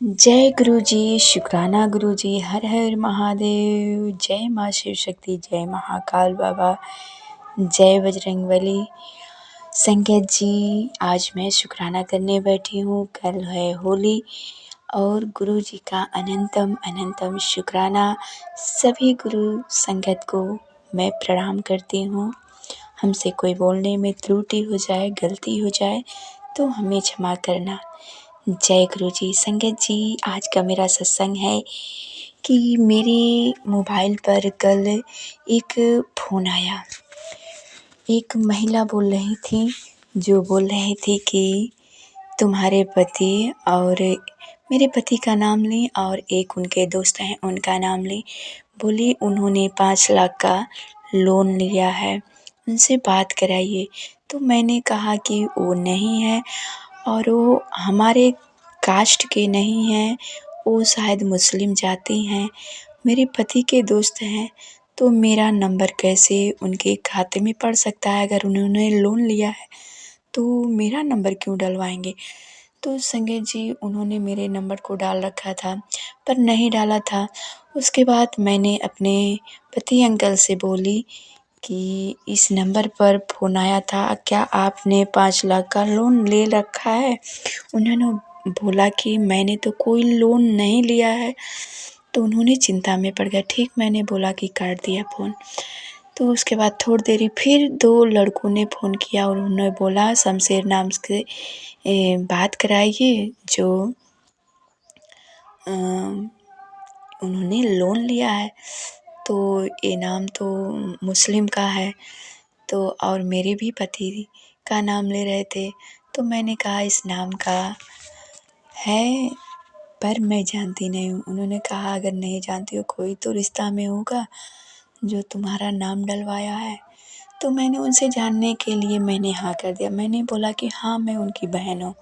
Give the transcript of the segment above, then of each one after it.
जय गुरु जी, शुक्राना गुरु जी, हर हर महादेव। जय माँ शिव शक्ति, जय महाकाल बाबा, जय बजरंगबली। संगत जी, आज मैं शुक्राना करने बैठी हूँ। कल है होली और गुरु जी का अनंतम अनंतम शुक्राना। सभी गुरु संगत को मैं प्रणाम करती हूँ। हमसे कोई बोलने में त्रुटि हो जाए, गलती हो जाए तो हमें क्षमा करना। जय गुरु जी। संगत जी, आज का मेरा सत्संग है कि मेरे मोबाइल पर कल एक फ़ोन आया। एक महिला बोल रही थी, जो बोल रही थी कि तुम्हारे पति और मेरे पति का नाम ली और एक उनके दोस्त हैं उनका नाम ली। बोली उन्होंने 5 लाख का लोन लिया है, उनसे बात कराइए। तो मैंने कहा कि वो नहीं है और वो हमारे कास्ट के नहीं हैं, वो शायद मुस्लिम जाति हैं, मेरे पति के दोस्त हैं। तो मेरा नंबर कैसे उनके खाते में पड़ सकता है? अगर उन्होंने लोन लिया है तो मेरा नंबर क्यों डलवाएंगे? तो संगत जी, उन्होंने मेरे नंबर को डाल रखा था पर नहीं डाला था। उसके बाद मैंने अपने पति अंकल से बोली कि इस नंबर पर फ़ोन आया था, क्या आपने 5 लाख का लोन ले रखा है? उन्होंने बोला कि मैंने तो कोई लोन नहीं लिया है। तो उन्होंने चिंता में पड़ गए। ठीक मैंने बोला कि काट दिया फ़ोन। तो उसके बाद थोड़ी देरी फिर 2 लड़कों ने फ़ोन किया और उन्होंने बोला शमशेर नाम से बात कराइए, जो उन्होंने लोन लिया है। तो ये नाम तो मुस्लिम का है, तो और मेरे भी पति का नाम ले रहे थे। तो मैंने कहा इस नाम का है पर मैं जानती नहीं हूँ। उन्होंने कहा अगर नहीं जानती हो, कोई तो रिश्ता में होगा जो तुम्हारा नाम डलवाया है। तो मैंने उनसे जानने के लिए मैंने हाँ कर दिया। मैंने बोला कि हाँ, मैं उनकी बहन हूँ,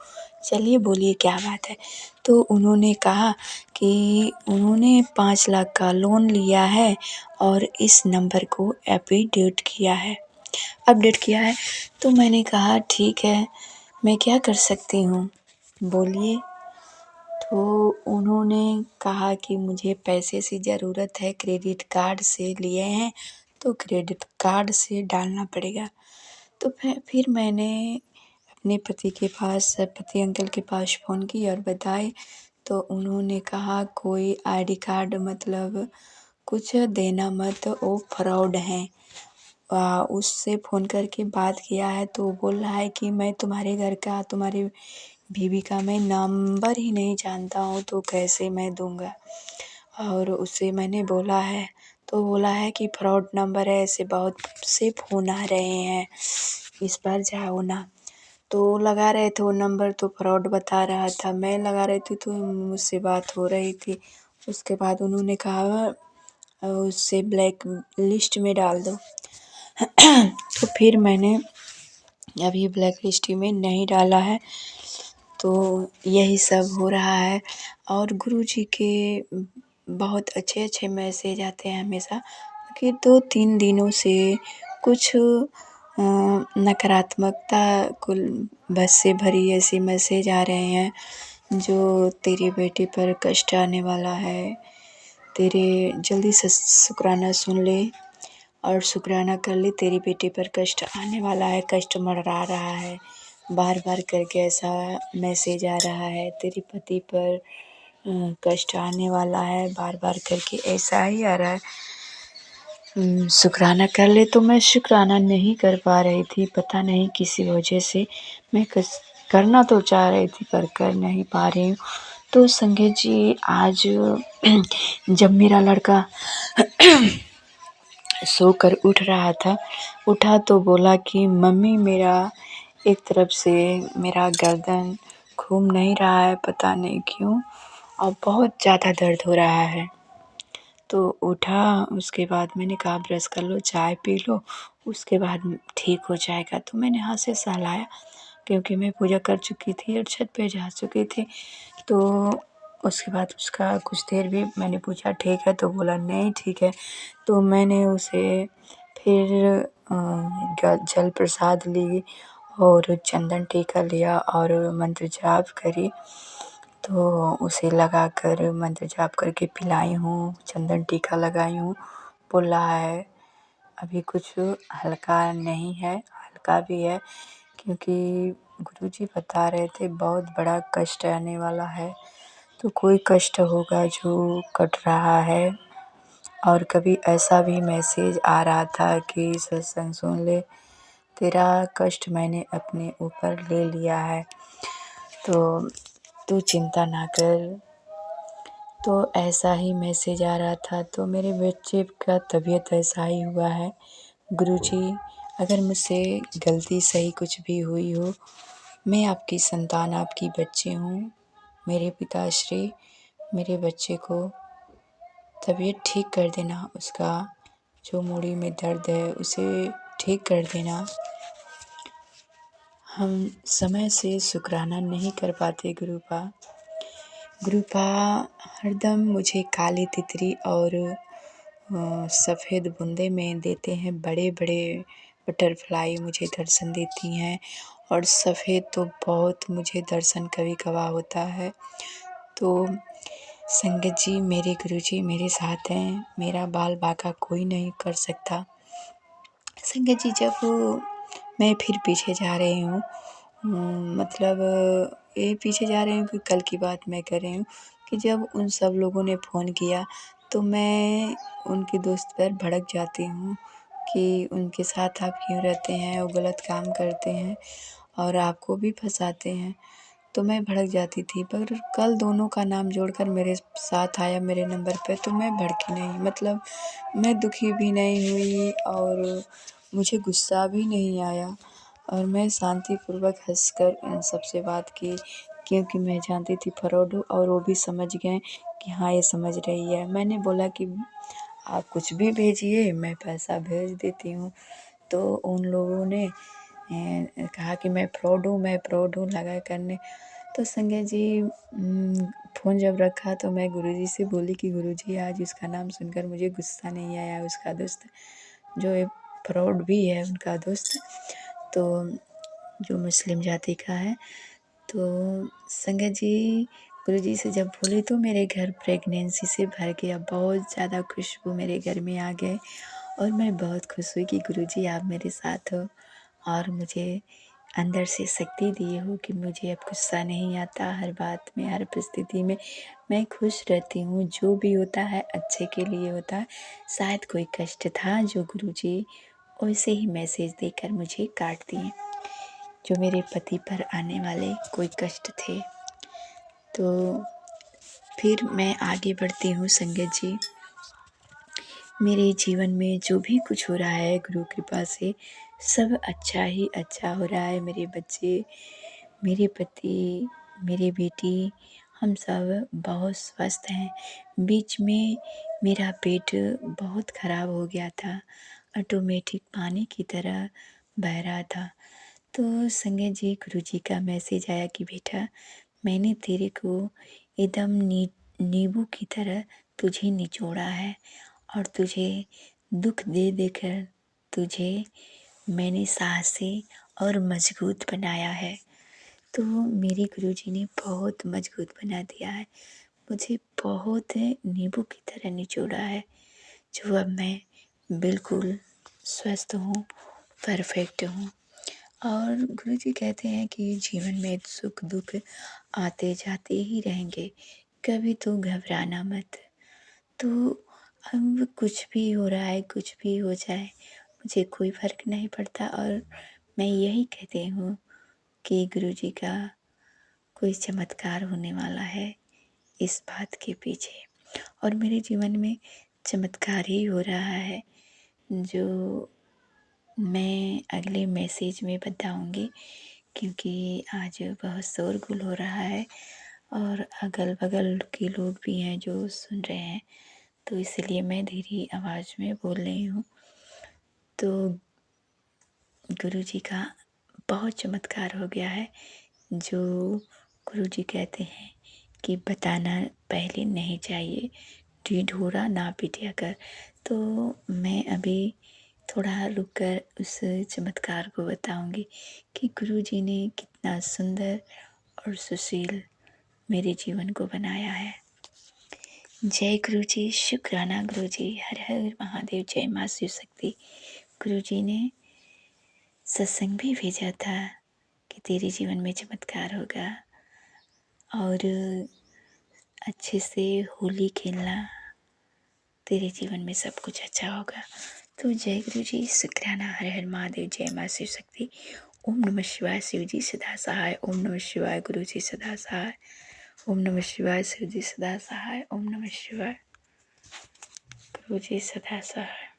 चलिए बोलिए क्या बात है। तो उन्होंने कहा कि उन्होंने 5 लाख का लोन लिया है और इस नंबर को अपडेट किया है। तो मैंने कहा ठीक है, मैं क्या कर सकती हूँ, बोलिए। तो उन्होंने कहा कि मुझे पैसे की ज़रूरत है, क्रेडिट कार्ड से लिए हैं तो क्रेडिट कार्ड से डालना पड़ेगा। तो फिर मैंने अपने पति अंकल के पास फ़ोन की और बताए। तो उन्होंने कहा कोई आईडी कार्ड मतलब कुछ देना मत, वो फ्रॉड हैं। उससे फ़ोन करके बात किया है तो बोल रहा है कि मैं तुम्हारे घर का, तुम्हारी बीवी का मैं नंबर ही नहीं जानता हूँ तो कैसे मैं दूँगा। और उससे मैंने बोला है तो बोला है कि फ्रॉड नंबर है, ऐसे बहुत से फ़ोन आ रहे हैं, इस पर जाओ ना। तो लगा रहे थे वो नंबर तो फ्रॉड बता रहा था। मैं लगा रही थी तो मुझसे बात हो रही थी। उसके बाद उन्होंने कहा उससे ब्लैक लिस्ट में डाल दो। तो फिर मैंने अभी ब्लैक लिस्ट में नहीं डाला है। तो यही सब हो रहा है। और गुरुजी के बहुत अच्छे अच्छे मैसेज आते हैं हमेशा, कि 2-3 दिनों से कुछ नकारात्मकता कुल बस से भरी ऐसे मैसेज आ रहे हैं, जो तेरी बेटी पर कष्ट आने वाला है, तेरे जल्दी से शुक्राना सुन ले और शुक्राना कर ले, तेरी बेटी पर कष्ट आने वाला है, कष्ट मंडरा रहा है, बार बार करके ऐसा मैसेज आ रहा है, तेरे पति पर कष्ट आने वाला है, बार बार करके ऐसा ही आ रहा है। शुक्राना कर ले। तो मैं शुक्राना नहीं कर पा रही थी, पता नहीं किसी वजह से। मैं करना तो चाह रही थी पर कर नहीं पा रही हूँ। तो संगत जी, आज जब मेरा लड़का सोकर उठा तो बोला कि मम्मी, मेरा एक तरफ से मेरा गर्दन घूम नहीं रहा है, पता नहीं क्यों, और बहुत ज़्यादा दर्द हो रहा है। तो उठा, उसके बाद मैंने कहा ब्रश कर लो, चाय पी लो, उसके बाद ठीक हो जाएगा। तो मैंने हाथ से सहलाया, क्योंकि मैं पूजा कर चुकी थी और छत पे जा चुकी थी। तो उसके बाद उसका कुछ देर भी मैंने पूछा ठीक है, तो बोला नहीं ठीक है। तो मैंने उसे फिर जल प्रसाद ली और चंदन टीका लिया और मंत्र जाप करी। तो उसे लगाकर मंत्र जाप करके पिलाई हूँ, चंदन टीका लगाई हूँ। बोल रहा है अभी कुछ हल्का नहीं है, हल्का भी है, क्योंकि गुरुजी बता रहे थे बहुत बड़ा कष्ट आने वाला है। तो कोई कष्ट होगा जो कट रहा है। और कभी ऐसा भी मैसेज आ रहा था कि सत्संग सुन ले, तेरा कष्ट मैंने अपने ऊपर ले लिया है, तो तू चिंता ना कर। तो ऐसा ही मैसेज आ रहा था। तो मेरे बच्चे का तबीयत ऐसा ही हुआ है। गुरुजी, अगर मुझसे गलती सही कुछ भी हुई हो, मैं आपकी संतान, आपकी बच्ची हूँ। मेरे पिताश्री, मेरे बच्चे को तबीयत ठीक कर देना, उसका जो मूड़ी में दर्द है उसे ठीक कर देना। हम समय से शुक्राना नहीं कर पाते गुरुपा। गुरुपा हरदम मुझे काली तितली और सफ़ेद बूंदे में देते हैं। बड़े बड़े बटरफ्लाई मुझे दर्शन देती हैं, और सफ़ेद तो बहुत मुझे दर्शन कभी कभार होता है। तो संगत जी, मेरे गुरुजी मेरे साथ हैं, मेरा बाल बाका कोई नहीं कर सकता। संगत जी, जब मैं फिर पीछे जा रही हूँ, मतलब ये पीछे जा रही हूँ कि कल की बात मैं कर रही हूँ कि जब उन सब लोगों ने फ़ोन किया तो मैं उनके दोस्त पर भड़क जाती हूँ कि उनके साथ आप क्यों रहते हैं, वो गलत काम करते हैं और आपको भी फंसाते हैं। तो मैं भड़क जाती थी, पर कल दोनों का नाम जोड़कर मेरे साथ आया मेरे नंबर पे, तो मैं भड़की नहीं, मतलब मैं दुखी भी नहीं हुई और मुझे गुस्सा भी नहीं आया, और मैं शांतिपूर्वक हंसकर इन सबसे बात की, क्योंकि मैं जानती थी फ्रॉड हूँ और वो भी समझ गए कि हाँ ये समझ रही है। मैंने बोला कि आप कुछ भी भेजिए, मैं पैसा भेज देती हूँ। तो उन लोगों ने कहा कि मैं फ्रॉड हूँ लगा करने। तो संजय जी फ़ोन जब रखा तो मैं गुरुजी से बोली कि गुरुजी, आज उसका नाम सुनकर मुझे गुस्सा नहीं आया, उसका दोस्त जो एक फ्रॉड भी है उनका दोस्त, तो जो मुस्लिम जाति का है। तो संगत जी, गुरुजी से जब बोली तो मेरे घर प्रेगनेंसी से भर गया, बहुत ज़्यादा खुशबू मेरे घर में आ गए, और मैं बहुत खुश हुई कि गुरुजी आप मेरे साथ हो और मुझे अंदर से शक्ति दिए हो कि मुझे अब गुस्सा नहीं आता। हर बात में, हर परिस्थिति में मैं खुश रहती हूँ। जो भी होता है अच्छे के लिए होता है। शायद कोई कष्ट था जो गुरुजी वैसे ही मैसेज देकर मुझे काट दिए, जो मेरे पति पर आने वाले कोई कष्ट थे। तो फिर मैं आगे बढ़ती हूँ संगत जी। मेरे जीवन में जो भी कुछ हो रहा है गुरु कृपा से सब अच्छा ही अच्छा हो रहा है। मेरे बच्चे, मेरे पति, मेरी बेटी, हम सब बहुत स्वस्थ हैं। बीच में मेरा पेट बहुत ख़राब हो गया था, ऑटोमेटिक पानी की तरह बह रहा था। तो संगत जी, गुरुजी का मैसेज आया कि बेटा, मैंने तेरे को एकदम नींबू की तरह तुझे निचोड़ा है, और तुझे दुख दे देकर तुझे मैंने साहसी और मजबूत बनाया है। तो मेरे गुरुजी ने बहुत मजबूत बना दिया है, मुझे बहुत नींबू की तरह निचोड़ा है, जो अब मैं बिल्कुल स्वस्थ हूँ, परफेक्ट हूँ। और गुरुजी कहते हैं कि जीवन में सुख दुख आते जाते ही रहेंगे, कभी तो घबराना मत। तो अब कुछ भी हो रहा है, कुछ भी हो जाए, मुझे कोई फ़र्क नहीं पड़ता, और मैं यही कहती हूँ कि गुरुजी का कोई चमत्कार होने वाला है इस बात के पीछे, और मेरे जीवन में चमत्कार ही हो रहा है, जो मैं अगले मैसेज में बताऊंगी, क्योंकि आज बहुत शोरगुल हो रहा है और अगल बगल के लोग भी हैं जो सुन रहे हैं, तो इसलिए मैं धीरे आवाज़ में बोल रही हूँ। तो गुरुजी का बहुत चमत्कार हो गया है, जो गुरुजी कहते हैं कि बताना पहले नहीं चाहिए, ढिढोरा ना पीटा कर। तो मैं अभी थोड़ा रुक कर उस चमत्कार को बताऊंगी कि गुरुजी ने कितना सुंदर और सुशील मेरे जीवन को बनाया है। जय गुरु जी, शुक्राना गुरु जी, हर हर महादेव, जय माँ शिव शक्ति। गुरु जी ने सत्संग भी भेजा था कि तेरे जीवन में चमत्कार होगा और अच्छे से होली खेलना, तेरे जीवन में सब कुछ अच्छा होगा। तो जय गुरु जी, शुक्राना, हर हर महादेव, जय माँ शिव शक्ति। ओम नमः शिवाय, शिव जी सदा सहाय। ओम नमः शिवाय, गुरु जी सदा सहाय। ओम नमः शिवाय, शिव जी सदा सहाय। ओम नमः शिवाय, गुरु जी सदा सहाय।